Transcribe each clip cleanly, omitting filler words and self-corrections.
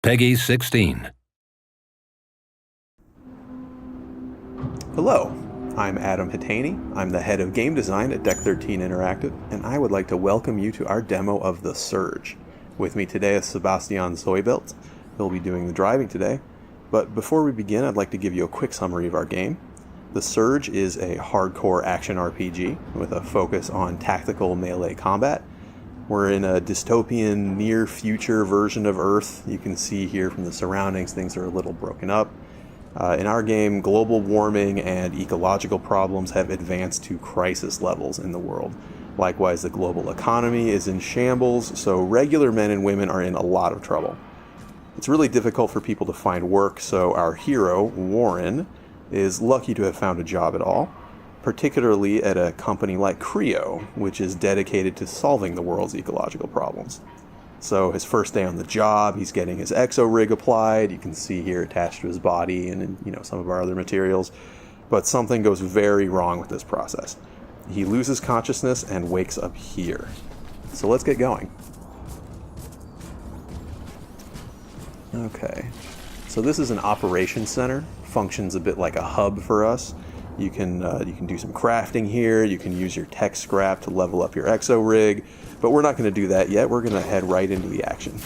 Peggy 16. Hello, I'm Adam Hitaney. I'm the head of game design at Deck 13 Interactive, and I would like to welcome you to our demo of The Surge. With me today is Sebastian Zoibelt. He'll be doing the driving today. But before we begin, I'd like to give you a quick summary of our game. The Surge is a hardcore action RPG with a focus on tactical melee combat. We're in a dystopian near-future version of Earth. You can see here from the surroundings, things are a little broken up. In our game, global warming and ecological problems have advanced to crisis levels in the world. Likewise, the global economy is in shambles, so regular men and women are in a lot of trouble. It's really difficult for people to find work, so our hero, Warren, is lucky to have found a job at all, particularly at a company like Creo, which is dedicated to solving the world's ecological problems. So his first day on the job, he's getting his exo rig applied. You can see here attached to his body and some of our other materials. But something goes very wrong with this process. He loses consciousness and wakes up here. So let's get going. Okay, so this is an operations center. Functions a bit like a hub for us. You can do some crafting here. You can use your tech scrap to level up your exo rig, but we're not going to do that yet. We're going to head right into the action.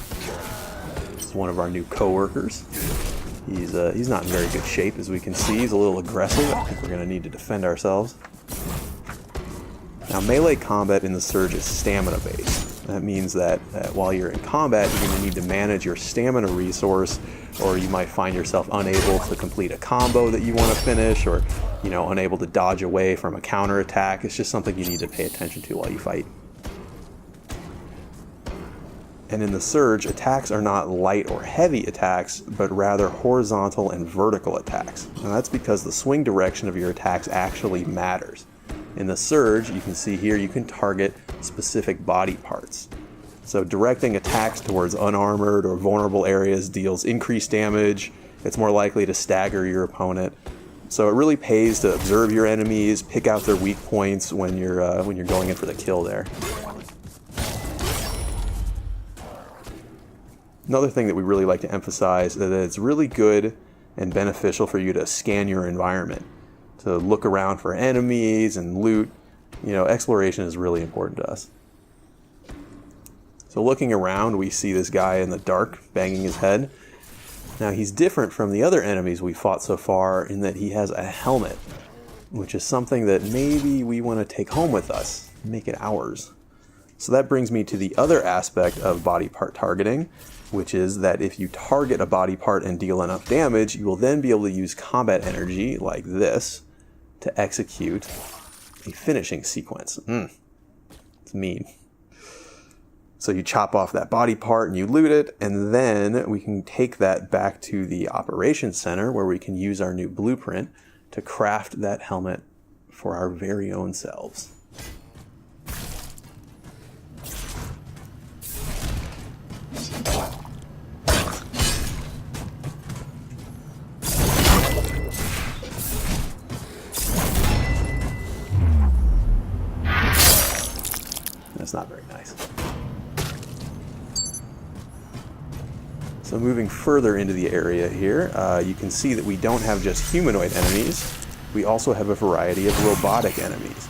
This is one of our new coworkers. He's not in very good shape, as we can see. He's a little aggressive. I think we're going to need to defend ourselves. Now, melee combat in the Surge is stamina based. That means that while you're in combat, you're going to need to manage your stamina resource, or you might find yourself unable to complete a combo that you want to finish, or unable to dodge away from a counterattack. It's just something you need to pay attention to while you fight. And in the Surge, attacks are not light or heavy attacks, but rather horizontal and vertical attacks. And that's because the swing direction of your attacks actually matters. In the Surge, you can see here, you can target specific body parts. So directing attacks towards unarmored or vulnerable areas deals increased damage. It's more likely to stagger your opponent. So it really pays to observe your enemies, pick out their weak points when you're going in for the kill there. Another thing that we really like to emphasize is that it's really good and beneficial for you to scan your environment, to look around for enemies and loot. Exploration is really important to us. So looking around, we see this guy in the dark banging his head. Now, he's different from the other enemies we fought so far in that he has a helmet, which is something that maybe we want to take home with us, make it ours. So that brings me to the other aspect of body part targeting, which is that if you target a body part and deal enough damage, you will then be able to use combat energy, like this, to execute a finishing sequence. It's mean. So you chop off that body part and you loot it, and then we can take that back to the operations center where we can use our new blueprint to craft that helmet for our very own selves. That's not very nice. So moving further into the area here, you can see that we don't have just humanoid enemies. We also have a variety of robotic enemies.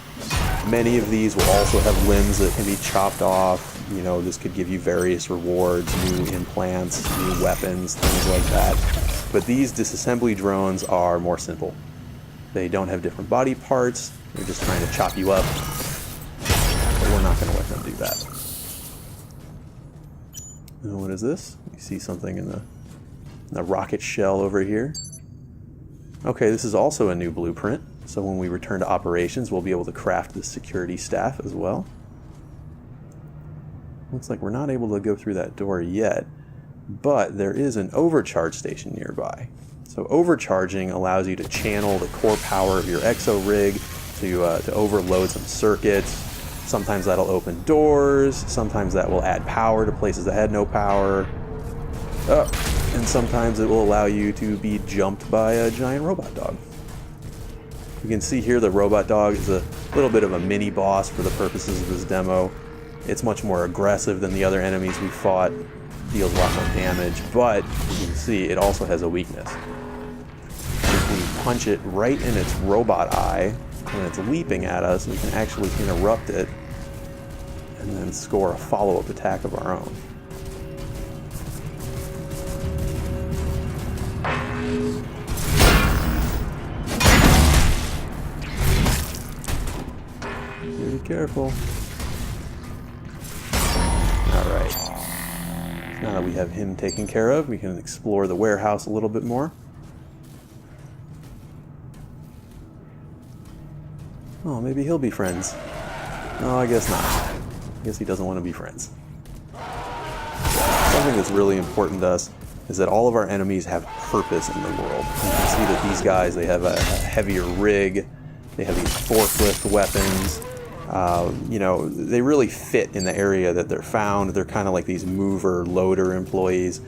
Many of these will also have limbs that can be chopped off. This could give you various rewards, new implants, new weapons, things like that. But these disassembly drones are more simple. They don't have different body parts. They're just trying to chop you up. But we're not going to let them do that. And what is this? You see something in the rocket shell over here. Okay, this is also a new blueprint. So when we return to operations, we'll be able to craft the security staff as well. Looks like we're not able to go through that door yet, but there is an overcharge station nearby. So overcharging allows you to channel the core power of your exo rig to overload some circuits. Sometimes that'll open doors, sometimes that will add power to places that had no power. And sometimes it will allow you to be jumped by a giant robot dog. You can see here the robot dog is a little bit of a mini boss for the purposes of this demo. It's much more aggressive than the other enemies we fought. deals a lot more damage, but you can see it also has a weakness. If we punch it right in its robot eye when it's leaping at us, we can actually interrupt it and then score a follow-up attack of our own. Be careful. Alright. Now that we have him taken care of, we can explore the warehouse a little bit more. Oh, maybe he'll be friends. No, I guess not. I guess he doesn't want to be friends. Something that's really important to us is that all of our enemies have purpose in the world. You can see that these guys, they have a heavier rig, they have these forklift weapons. You know, they really fit in the area that they're found. They're kind of like these mover, loader employees,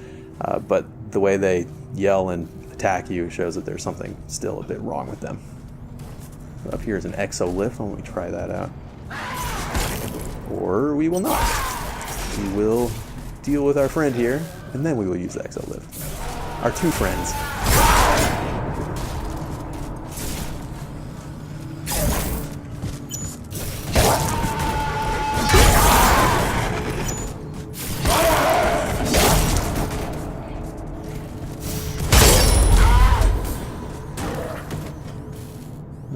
but the way they yell and attack you shows that there's something still a bit wrong with them. So up here is an exo lift. Why don't we try that out? Or we will not. We will deal with our friend here, and then we will use the exo lift. Our two friends.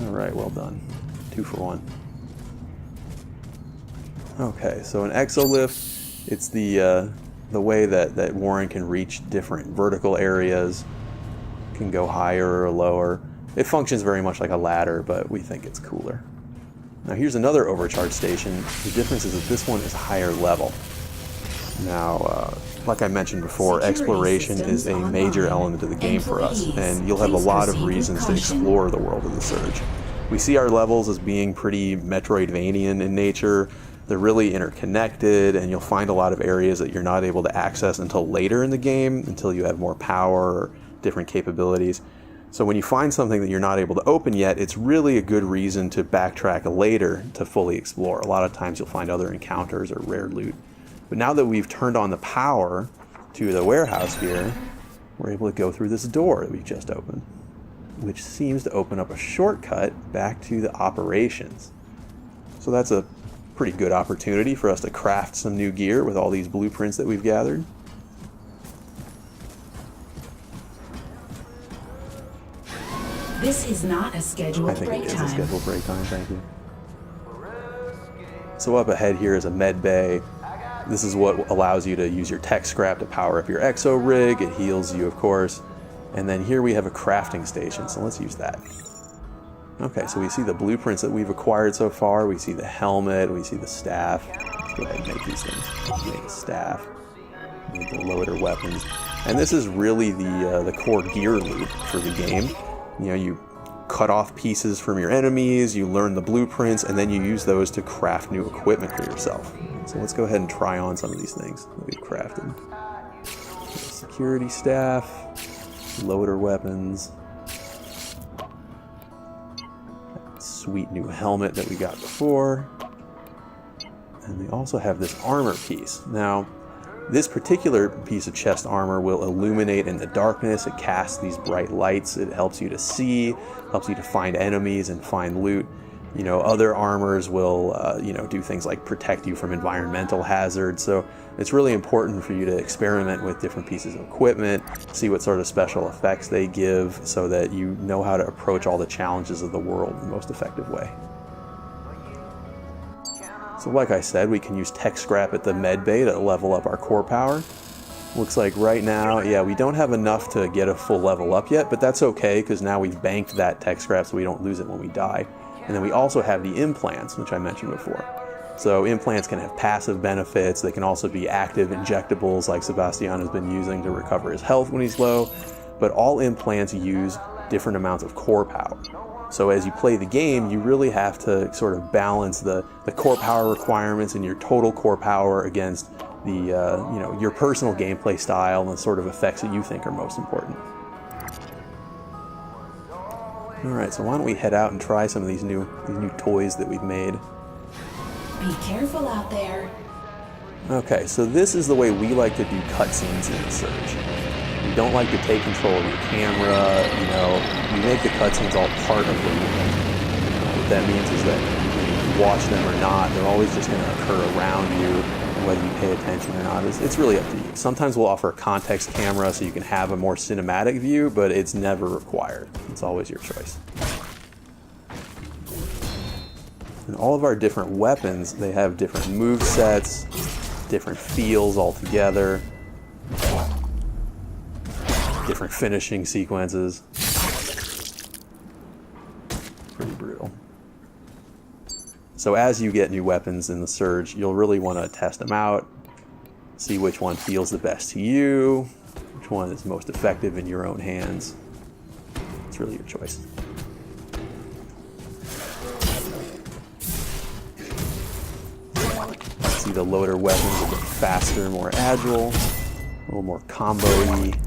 Alright, well done. 2 for 1. Okay, so an exolift, it's the way that Warren can reach different vertical areas, can go higher or lower. It functions very much like a ladder, but we think it's cooler. Now here's another overcharge station. The difference is that this one is higher level. Now, like I mentioned before, exploration is a major element of the game for us, and you'll have a lot of reasons to explore the world of the Surge. We see our levels as being pretty Metroidvanian in nature. They're really interconnected, and you'll find a lot of areas that you're not able to access until later in the game, until you have more power or different capabilities. So when you find something that you're not able to open yet, it's really a good reason to backtrack later to fully explore. A lot of times you'll find other encounters or rare loot. But now that we've turned on the power to the warehouse here, we're able to go through this door that we just opened, which seems to open up a shortcut back to the operations. So that's a pretty good opportunity for us to craft some new gear with all these blueprints that we've gathered. This is not a scheduled break time. I think it is a scheduled break time, thank you. So up ahead here is a med bay. This is what allows you to use your tech scrap to power up your exo rig. It heals you, of course. And then here we have a crafting station, so let's use that. Okay, so we see the blueprints that we've acquired so far. We see the helmet, we see the staff. Let's go ahead and make these things. Make a staff, make the loader weapons. And this is really the core gear loop for the game. You know, you cut off pieces from your enemies, you learn the blueprints, and then you use those to craft new equipment for yourself. So let's go ahead and try on some of these things that we've crafted. Security staff, loader weapons, sweet new helmet that we got before, and we also have this armor piece. Now, this particular piece of chest armor will illuminate in the darkness. It casts these bright lights. It helps you to see, helps you to find enemies and find loot. You know, other armors will, do things like protect you from environmental hazards. So it's really important for you to experiment with different pieces of equipment, see what sort of special effects they give so that you know how to approach all the challenges of the world in the most effective way. So like I said, we can use tech scrap at the med bay to level up our core power. Looks like right now, yeah, we don't have enough to get a full level up yet, but that's okay because now we've banked that tech scrap so we don't lose it when we die. And then we also have the implants, which I mentioned before. So implants can have passive benefits. They can also be active injectables like Sebastian has been using to recover his health when he's low. But all implants use different amounts of core power. So as you play the game, you really have to sort of balance the core power requirements and your total core power against the your personal gameplay style and the sort of effects that you think are most important. All right, so why don't we head out and try some of these new toys that we've made? Be careful out there. Okay, so this is the way we like to do cutscenes in the Surge. We don't like to take control of your camera, you know, we make the cutscenes all part of the world. What that means is that whether you watch them or not, they're always just going to occur around you, and whether you pay attention or not, it's really up to you. Sometimes we'll offer a context camera so you can have a more cinematic view, but it's never required. It's always your choice. And all of our different weapons, they have different move sets, different feels altogether, different finishing sequences. Pretty brutal. So as you get new weapons in the Surge, you'll really want to test them out, see which one feels the best to you, which one is most effective in your own hands. It's really your choice. See, the loader weapons are a bit faster, more agile, a little more combo-y,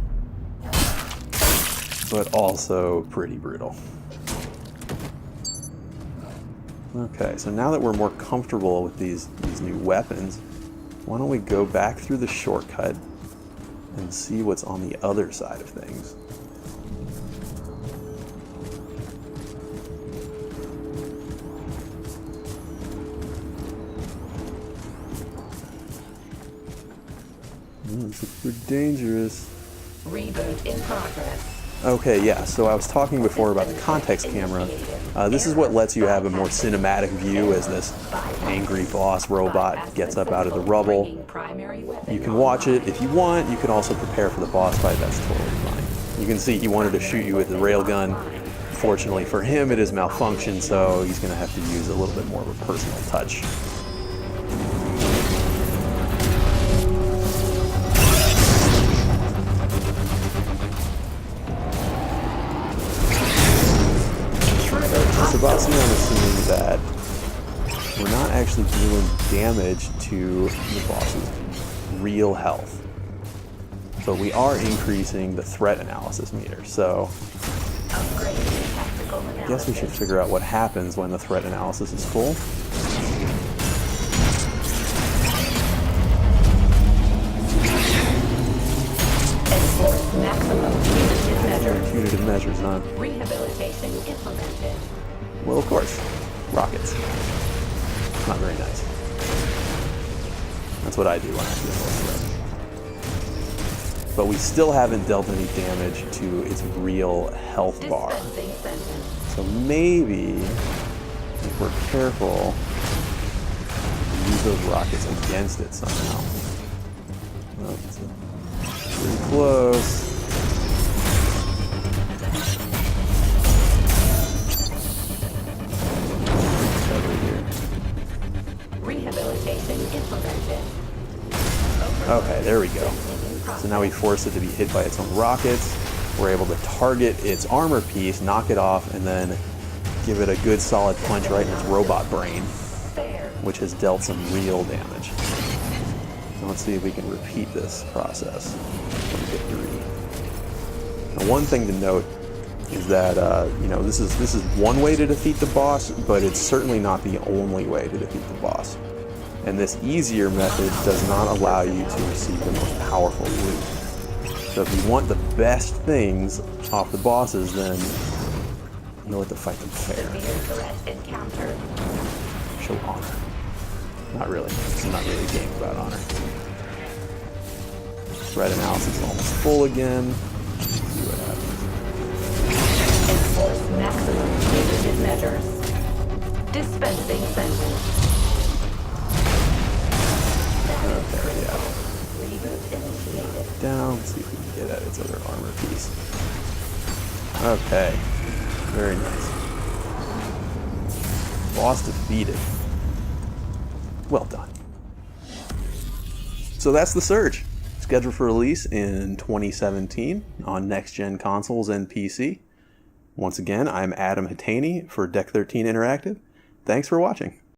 but also pretty brutal. Okay, so now that we're more comfortable with these new weapons, why don't we go back through the shortcut and see what's on the other side of things. This is pretty dangerous. Reboot in progress. Okay, yeah, so I was talking before about the context camera. This is what lets you have a more cinematic view as this angry boss robot gets up out of the rubble. You can watch it if you want. You can also prepare for the boss fight. That's totally fine. You can see he wanted to shoot you with the railgun. Fortunately for him, it is malfunctioned, so he's going to have to use a little bit more of a personal touch. XBOXOne is assuming that we're not actually dealing damage to the boss's real health, but we are increasing the threat analysis meter. So I guess we should figure out what happens when the threat analysis is full. Punitive measures, huh? Rehabilitation implemented. Well, of course. Rockets. Not very nice. That's what I do when I feel most threat. But we still haven't dealt any damage to its real health bar. So maybe, if we're careful, use those rockets against it somehow. Well, it's pretty close. Rehabilitation implemented. Okay, there we go. So now we force it to be hit by its own rockets. We're able to target its armor piece, knock it off, and then give it a good solid punch right in its robot brain, which has dealt some real damage. Now let's see if we can repeat this process from victory. Now, one thing to note is that you know, this is one way to defeat the boss, but it's certainly not the only way to defeat the boss. And this easier method does not allow you to receive the most powerful loot. So if you want the best things off the bosses, then you know what, to fight them fair. Show honor. Not really. It's not really a game about honor. Threat analysis is almost full again. Let's see what happens. Enforce maximum punitive measures. Dispensing sentence. Okay, yeah. Reboot initiated. Down. Let's see if we can get at its other armor piece. Okay. Very nice. Boss defeated. Well done. So that's the Surge. Scheduled for release in 2017 on next-gen consoles and PC. Once again, I'm Adam Hatani for Deck 13 Interactive. Thanks for watching.